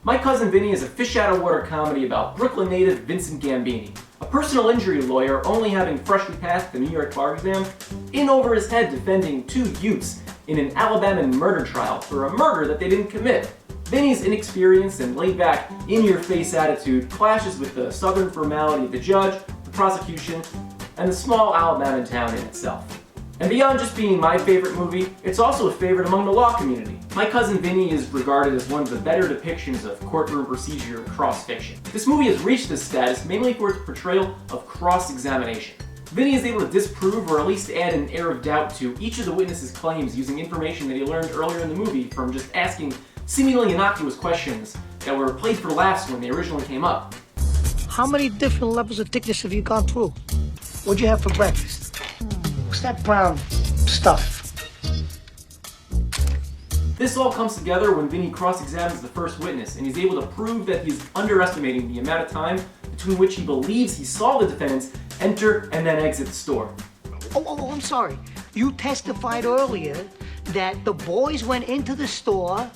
My Cousin Vinny is a fish-out-of-water comedy about Brooklyn native Vincent Gambini, a personal injury lawyer only having freshly passed the New York bar exam, in over his head defending two youths in an Alabama murder trial for a murder that they didn't commit. Vinny's inexperienced and laid-back, in-your-face attitude clashes with the southern formality of the judge, the prosecution, and the small Alabama town in itself. And beyond just being my favorite movie, it's also a favorite among the law community. My Cousin Vinny is regarded as one of the better depictions of courtroom procedure across fiction. This movie has reached this status mainly for its portrayal of cross-examination. Vinny is able to disprove or at least add an air of doubt to each of the witnesses' claims using information that he learned earlier in the movie from just asking seemingly innocuous questions that were played for laughs when they originally came up. How many different levels of thickness have you gone through? What'd you have for breakfast? What's that brown stuff? This all comes together when Vinny cross-examines the first witness, and he's able to prove that he's underestimating the amount of time between which he believes he saw the defendants enter and then exit the store. Oh, I'm sorry. You testified earlier that the boys went into the store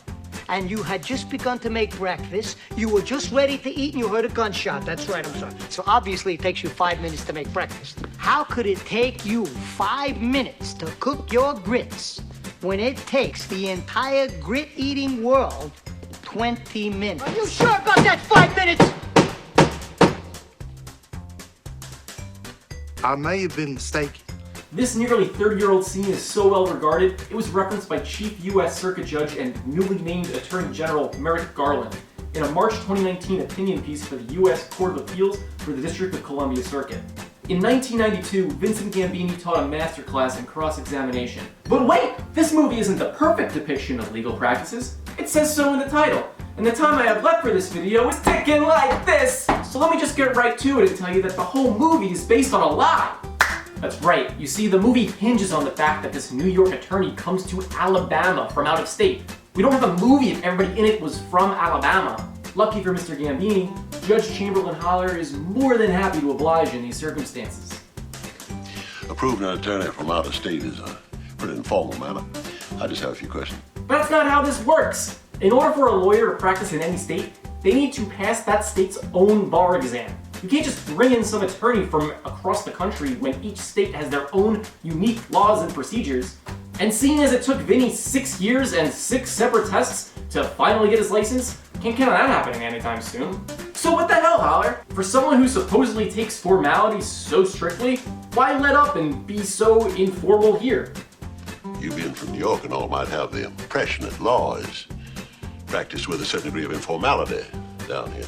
and you had just begun to make breakfast, you were just ready to eat and you heard a gunshot. That's right, I'm sorry. So obviously it takes you 5 minutes to make breakfast. How could it take you 5 minutes to cook your grits when it takes the entire grit-eating world 20 minutes? Are you sure about that 5 minutes? I may have been mistaken. This nearly 30-year-old scene is so well regarded, it was referenced by Chief U.S. Circuit Judge and newly named Attorney General Merrick Garland in a March 2019 opinion piece for the U.S. Court of Appeals for the District of Columbia Circuit. In 1992, Vincent Gambini taught a masterclass in cross-examination. But wait! This movie isn't the perfect depiction of legal practices. It says so in the title. And the time I have left for this video is ticking like this! So let me just get right to it and tell you that the whole movie is based on a lie. That's right. You see, the movie hinges on the fact that this New York attorney comes to Alabama from out of state. We don't have a movie if everybody in it was from Alabama. Lucky for Mr. Gambini, Judge Chamberlain Holler is more than happy to oblige in these circumstances. Approving an attorney from out of state is a pretty informal matter. I just have a few questions. But that's not how this works. In order for a lawyer to practice in any state, they need to pass that state's own bar exam. You can't just bring in some attorney from across the country when each state has their own unique laws and procedures. And seeing as it took Vinny 6 years and 6 separate tests to finally get his license, can't count on that happening anytime soon. So what the hell, Holler? For someone who supposedly takes formalities so strictly, why let up and be so informal here? You being from New York and all might have the impression that law is practiced with a certain degree of informality down here.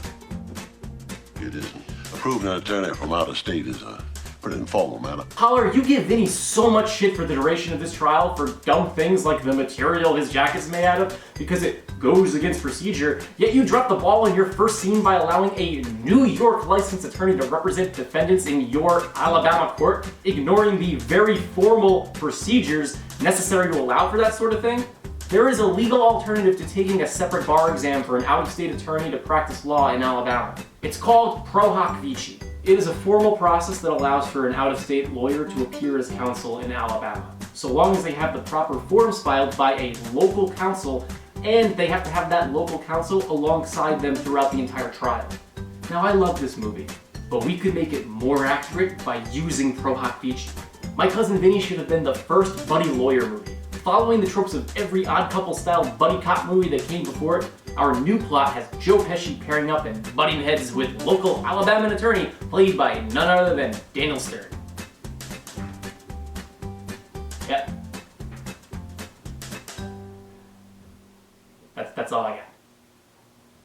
It isn't. Approving an attorney from out of state is a pretty informal matter. Holler, you give Vinny so much shit for the duration of this trial for dumb things like the material his jacket's made out of because it goes against procedure, yet you drop the ball in your first scene by allowing a New York licensed attorney to represent defendants in your Alabama court, ignoring the very formal procedures necessary to allow for that sort of thing. There is a legal alternative to taking a separate bar exam for an out-of-state attorney to practice law in Alabama. It's called pro hoc vici. It is a formal process that allows for an out-of-state lawyer to appear as counsel in Alabama, so long as they have the proper forms filed by a local counsel, and they have to have that local counsel alongside them throughout the entire trial. Now, I love this movie, but we could make it more accurate by using pro hoc vici. My Cousin Vinny should have been the first buddy lawyer movie. Following the tropes of every Odd Couple-style buddy cop movie that came before it, our new plot has Joe Pesci pairing up and butting heads with local Alabama attorney played by none other than Daniel Stern. Yep. That's all I got.